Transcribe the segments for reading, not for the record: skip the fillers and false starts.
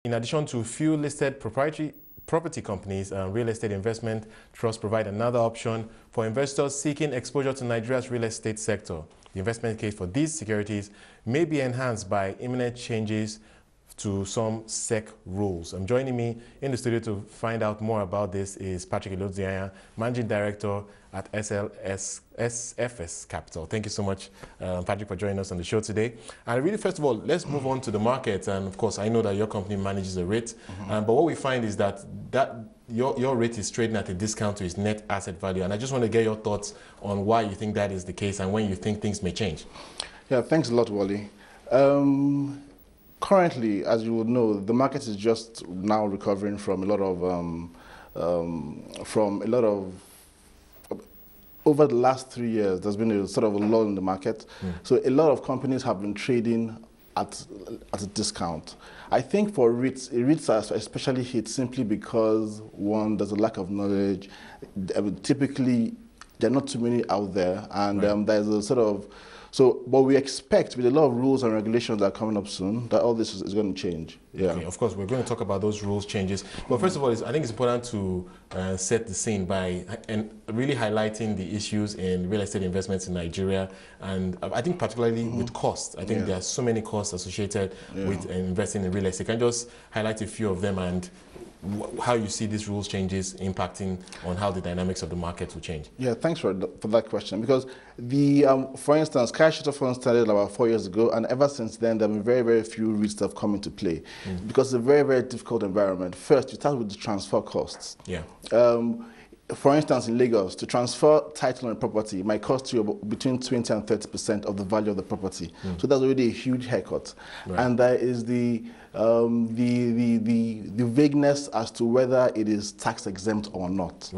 In addition to few listed proprietary property companies, real estate investment trusts provide another option for investors seeking exposure to Nigeria's real estate sector. The investment case for these securities may be enhanced by imminent changes to some SEC rules. Joining me in the studio to find out more about this is Patrick Ilodzianya, Managing Director at SFS Capital. Thank you so much, Patrick, for joining us on the show today. And really, first of all, let's move on to the market. And of course, I know that your company manages a REIT, but what we find is that your REIT is trading at a discount to its net asset value. And I just want to get your thoughts on why you think that is the case and when you think things may change. Yeah, thanks a lot, Wally. Currently, as you would know, the market is just now recovering from a lot of over the last 3 years. There's been a sort of a lull in the market, so a lot of companies have been trading at a discount. I think for REITs are especially hit simply because one, there's a lack of knowledge. I mean, typically, there are not too many out there, and there's a sort of but we expect with a lot of rules and regulations that are coming up soon that all this is going to change. Yeah. Okay, of course, we're going to talk about those rules changes. But first of all, I think it's important to set the scene by really highlighting the issues in real estate investments in Nigeria. And I think particularly with costs. I think there are so many costs associated with investing in real estate. Can you just highlight a few of them and how you see these rules changes impacting on how the dynamics of the market will change? Yeah, thanks for that question. Because for instance, cash shorter funds started about 4 years ago, and ever since then, there have been very, very few REITs that have come into play because it's a very, very difficult environment. First, you start with the transfer costs. Yeah. For instance, in Lagos, to transfer title on a property might cost you between 20 and 30% of the value of the property. So that's already a huge haircut. And there is the vagueness as to whether it is tax exempt or not.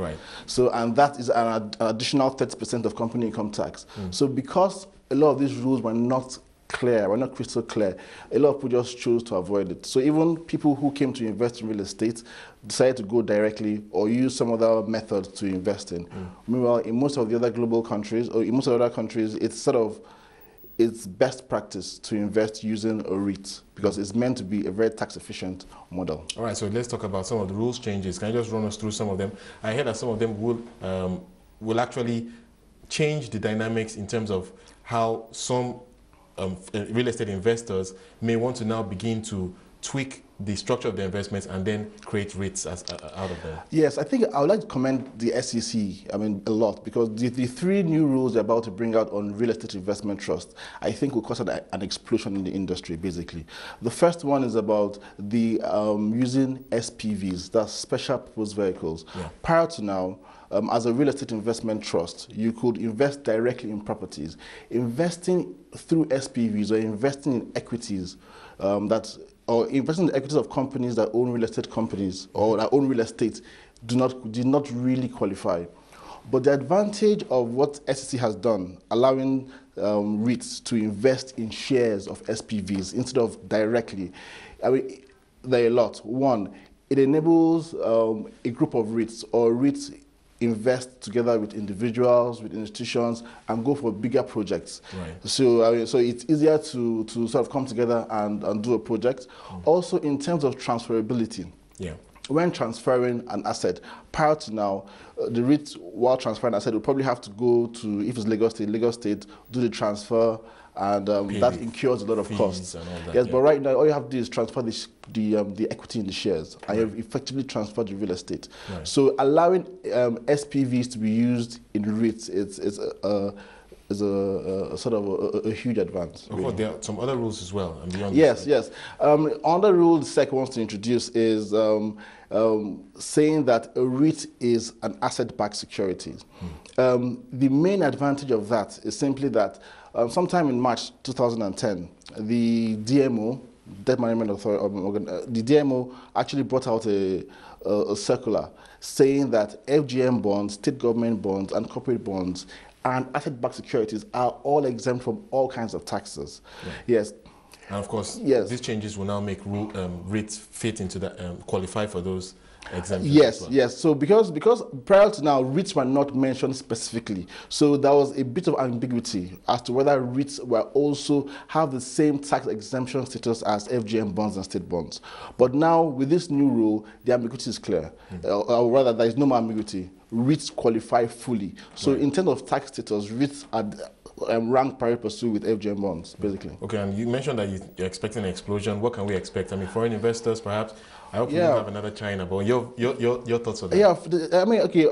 So, and that is an additional 30% of company income tax. So because a lot of these rules were not clear, were not crystal clear, a lot of people just chose to avoid it. So even people who came to invest in real estate decided to go directly or use some other methods to invest in. Meanwhile, in most of the other global countries, or in most of the other countries, it's best practice to invest using a REIT because it's meant to be a very tax efficient model. All right, so let's talk about some of the rules changes. Can you just run us through some of them? I heard that some of them will actually change the dynamics in terms of how some real estate investors may want to now begin to tweak the structure of the investments and then create REITs out of that. Yes, I think I would like to commend the SEC, a lot, because the 3 new rules they're about to bring out on real estate investment trust, I think will cause an explosion in the industry, basically. The first one is about the using SPVs, that's special purpose vehicles. Prior to now, as a real estate investment trust, you could invest directly in properties. Investing through SPVs or investing in equities or investing in the equities of companies that own real estate companies or that own real estate did not really qualify. But the advantage of what SEC has done, allowing REITs to invest in shares of SPVs instead of directly, there are a lot. One, it enables a group of REITs or REITs invest together with individuals, with institutions, and go for bigger projects. So, so it's easier to sort of come together and do a project. Also, in terms of transferability, when transferring an asset, prior to now, the REIT, while transferring an asset, will probably have to go to, if it's Lagos State, do the transfer, and that incurs a lot of costs. But right now, all you have to do is transfer the equity in the shares, and you've effectively transferred the real estate. So allowing SPVs to be used in REITs is a sort of a huge advance. Of course, there are some other rules as well. And beyond yes. Another rule the SEC wants to introduce is saying that a REIT is an asset-backed security. The main advantage of that is simply that sometime in March 2010, the DMO, Debt Management Authority, the DMO actually brought out a circular saying that FGM bonds, state government bonds, and corporate bonds and asset-backed securities are all exempt from all kinds of taxes. Yes. And of course, yes, these changes will now make REITs fit into the qualify for those exemptions. yes, as well. yes. So because prior to now, REITs were not mentioned specifically, so there was a bit of ambiguity as to whether REITs were also have the same tax exemption status as FGM bonds and state bonds. But now with this new rule, the ambiguity is clear, or rather, there is no more ambiguity. REITs qualify fully. So in terms of tax status, REITs are ranked pari passu with FGM bonds, basically. Okay, and you mentioned that you're expecting an explosion. What can we expect? I mean, foreign investors, perhaps. I hope we don't have another China, but your thoughts on that? Yeah, I mean, okay,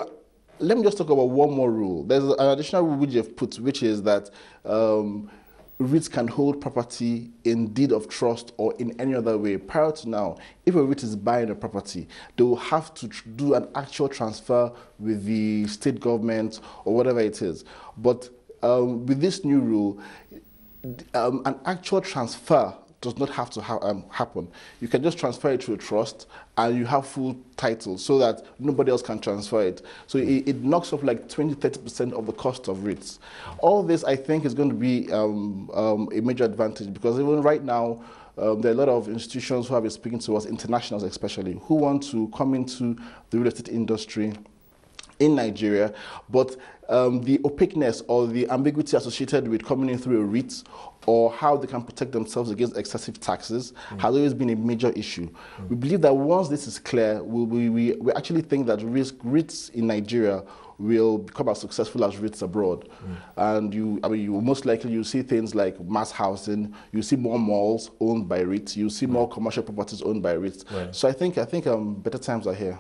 let me just talk about one more rule. There's an additional rule which you've put, which is that REITs can hold property in deed of trust or in any other way. Prior to now, if a REIT is buying a property, they will have to do an actual transfer with the state government or whatever it is. But with this new rule, an actual transfer does not have to happen. You can just transfer it to a trust and you have full title so that nobody else can transfer it. So it knocks off like 20–30% of the cost of REITs. All this, I think, is going to be a major advantage, because even right now, there are a lot of institutions who have been speaking to us, internationals especially, who want to come into the real estate industry in Nigeria, but the opaqueness or the ambiguity associated with coming in through a REIT or how they can protect themselves against excessive taxes has always been a major issue. We believe that once this is clear, we actually think that REITs in Nigeria will become as successful as REITs abroad. And you most likely you see things like mass housing, you see more malls owned by REITs, you see more commercial properties owned by REITs. So I think better times are here.